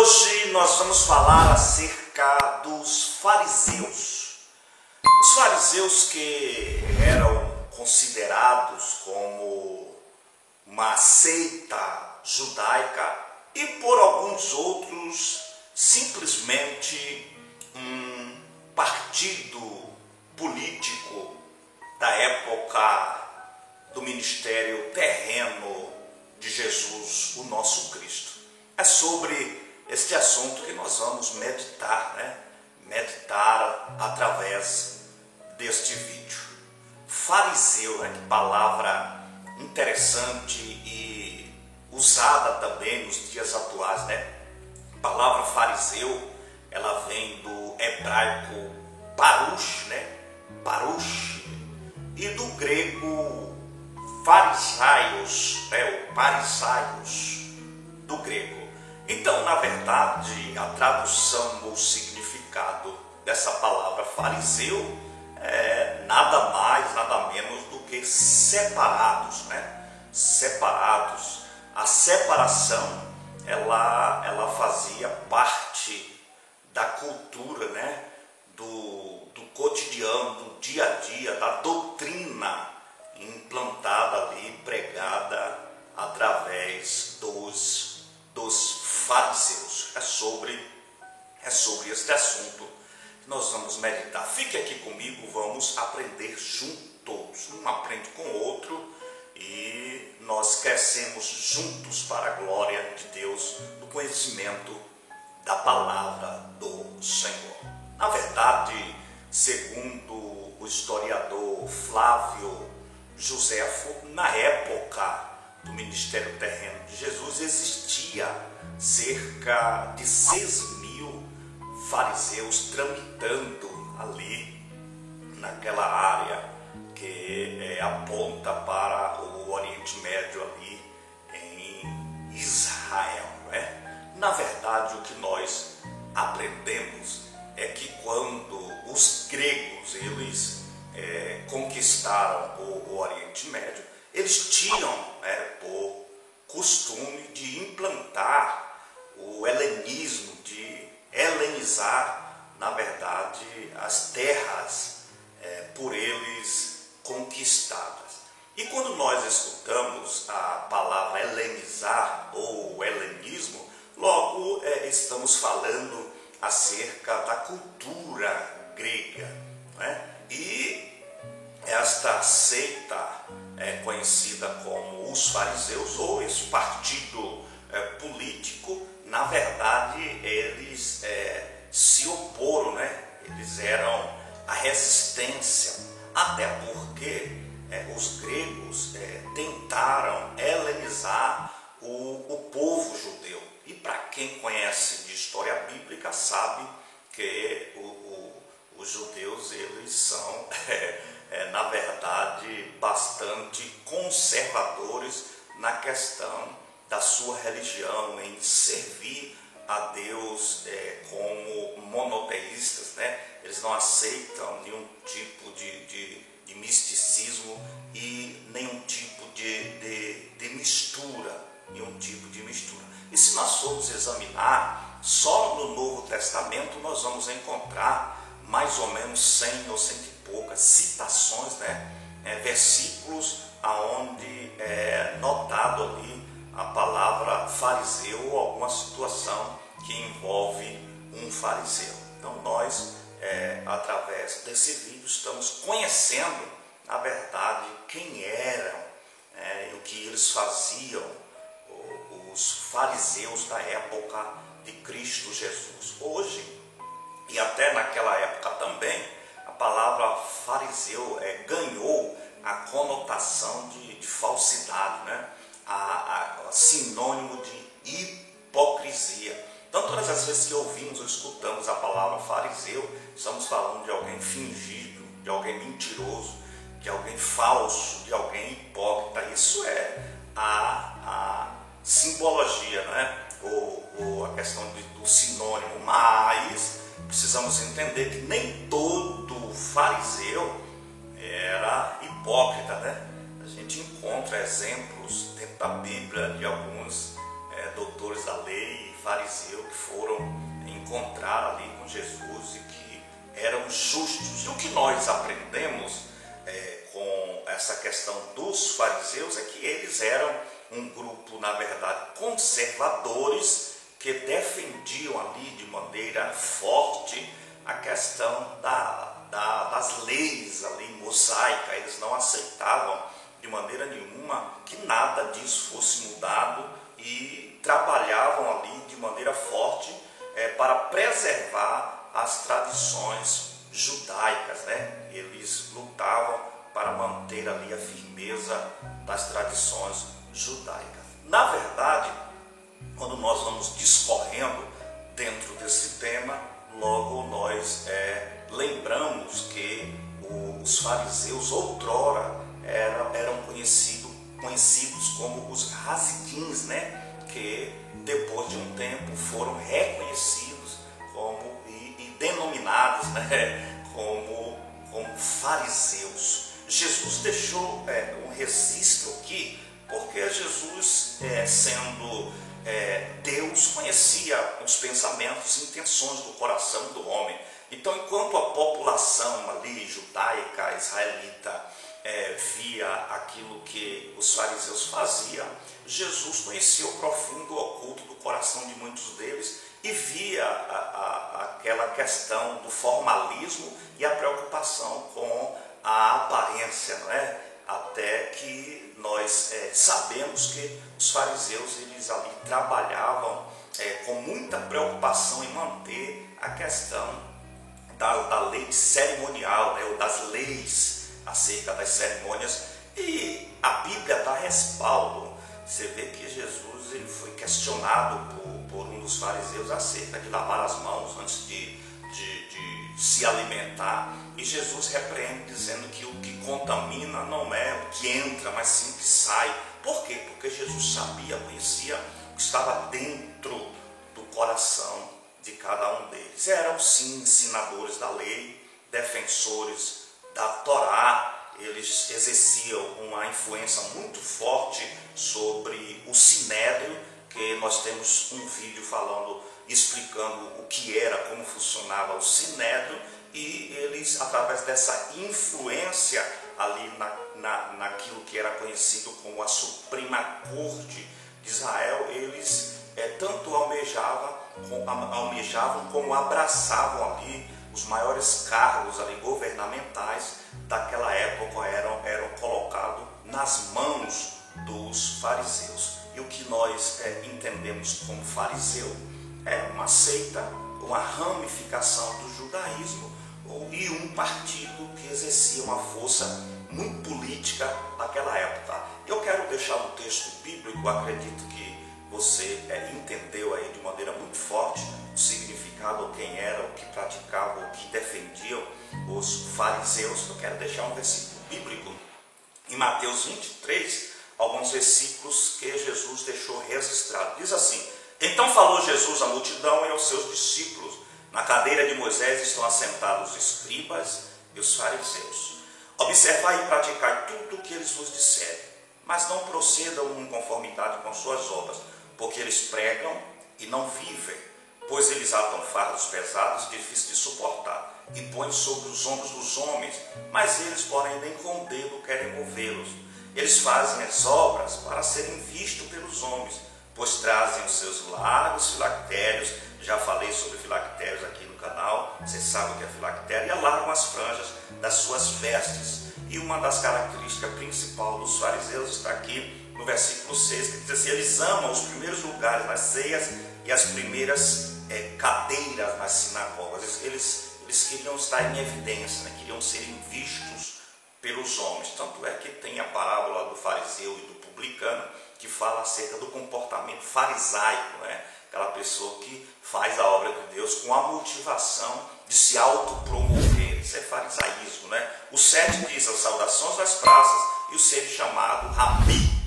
Hoje nós vamos falar acerca dos fariseus. Os fariseus que eram considerados como uma seita judaica e por alguns outros simplesmente um partido político da época do ministério terreno de Jesus, o nosso Cristo. É sobre este assunto que nós vamos meditar, meditar através deste vídeo. Fariseu, que palavra interessante e usada também nos dias atuais, A palavra fariseu, ela vem do hebraico parush, parush, e do grego farisaios, o parisaios do grego. Então, na verdade, a tradução ou significado dessa palavra fariseu é nada mais, nada menos do que separados, Separados. A separação, ela fazia parte da cultura, do cotidiano, do dia a dia, da doutrina implantada ali, pregada através dos fariseus. É sobre este assunto que nós vamos meditar. Fique aqui comigo, vamos aprender juntos. Um aprende com o outro e nós crescemos juntos para a glória de Deus no conhecimento da palavra do Senhor. Na verdade, segundo o historiador Flávio Joséfo, na época do ministério terreno de Jesus, existia cerca de 6.000 fariseus tramitando ali naquela área que aponta para o Oriente Médio ali em Israel. Na verdade, o que nós aprendemos é que quando os gregos eles conquistaram o Oriente Médio, eles tinham por costume de implantar o helenismo, de helenizar, na verdade, as terras por eles conquistadas. E quando nós escutamos a palavra helenizar ou helenismo, logo estamos falando acerca da cultura grega, E esta seita conhecida como os fariseus, ou esse partido político, na verdade eles se oporam, Eles eram a resistência, até porque os gregos tentaram helenizar o povo judeu. E para quem conhece de história bíblica sabe que os judeus eles são na verdade bastante conservadores na questão da sua religião, em servir a Deus como monoteístas, Eles não aceitam nenhum tipo de misticismo e nenhum tipo de mistura, E se nós formos examinar, só no Novo Testamento nós vamos encontrar mais ou menos 100 ou 100 e poucas citações, versículos aonde é notado ali a palavra fariseu ou alguma situação que envolve um fariseu. Então nós, através desse vídeo, estamos conhecendo, na verdade, quem eram e o que eles faziam, os fariseus da época de Cristo Jesus. Hoje, e até naquela época também, a palavra fariseu ganhou a conotação de falsidade, a sinônimo de hipocrisia. Então, todas as vezes que ouvimos ou escutamos a palavra fariseu, estamos falando de alguém fingido, de alguém mentiroso, de alguém falso, de alguém hipócrita. Isso é a simbologia, ou a questão do sinônimo, mas precisamos entender que nem todo fariseu era hipócrita, A gente encontra exemplos dentro da Bíblia de alguns doutores da lei e fariseus que foram encontrar ali com Jesus e que eram justos. E o que nós aprendemos com essa questão dos fariseus é que eles eram um grupo, na verdade, conservadores, que defendiam ali de maneira forte a questão das leis ali mosaicas. Eles não aceitavam de maneira nenhuma que nada disso fosse mudado e trabalhavam ali de maneira forte para preservar as tradições judaicas, né? Eles lutavam para manter ali a firmeza das tradições judaicas. Na verdade, quando nós vamos discorrendo dentro desse tema, logo nós lembramos que os fariseus outrora eram conhecidos como os Hasidins, né? Que depois de um tempo foram reconhecidos e denominados, né? como fariseus. Jesus deixou um registro aqui, porque Jesus, sendo Deus, conhecia os pensamentos e intenções do coração do homem. Então, enquanto a população ali judaica, israelita, via aquilo que os fariseus faziam, Jesus conhecia o profundo oculto do coração de muitos deles e via aquela questão do formalismo e a preocupação com a aparência, não é? Até que nós sabemos que os fariseus, eles ali trabalhavam com muita preocupação em manter a questão da lei cerimonial, né? Ou das leis acerca das cerimônias, e a Bíblia dá respaldo. Você vê que Jesus ele foi questionado por um dos fariseus acerca de lavar as mãos antes de se alimentar, e Jesus repreende dizendo que o que contamina não é o que entra, mas sim o que sai. Por quê? Porque Jesus conhecia o que estava dentro do coração de cada um deles. Eram sim ensinadores da lei, defensores da Torá. Eles exerciam uma influência muito forte sobre o Sinédrio, que nós temos um vídeo explicando o que era, como funcionava o Sinédrio, e eles, através dessa influência ali naquilo que era conhecido como a Suprema Corte de Israel, eles tanto almejavam como abraçavam ali os maiores cargos ali governamentais daquela época eram colocados nas mãos dos fariseus. E o que nós entendemos como fariseu é uma seita, uma ramificação do judaísmo e um partido que exercia uma força muito política naquela época. Eu quero deixar um texto bíblico, acredito que você entendeu aí de maneira muito forte o significado, quem era, o que praticavam, o que defendiam os fariseus. Eu quero deixar um versículo bíblico em Mateus 23, alguns versículos que Jesus deixou registrado. Diz assim: então falou Jesus à multidão e aos seus discípulos: na cadeira de Moisés estão assentados os escribas e os fariseus. Observai e praticai tudo o que eles vos disserem, mas não procedam em conformidade com suas obras, porque eles pregam e não vivem, pois eles atam fardos pesados, difíceis de suportar, e põem sobre os ombros dos homens, mas eles, porém, nem com o dedo querem movê-los. Eles fazem as obras para serem vistos pelos homens, pois trazem os seus largos filactérios. Já falei sobre filactérios aqui no canal, você sabe o que é filactério, e alargam as franjas das suas vestes. E uma das características principais dos fariseus está aqui no versículo 6, que diz assim: eles amam os primeiros lugares nas ceias e as primeiras cadeiras nas sinagogas. Eles queriam estar em evidência, né? Queriam serem vistos pelos homens. Tanto é que tem a parábola do fariseu e do publicano, que fala acerca do comportamento farisaico, né? Aquela pessoa que faz a obra de Deus com a motivação de se autopromover. Isso é farisaísmo, né? O 7 diz: as saudações das praças, e o ser chamado Rabi.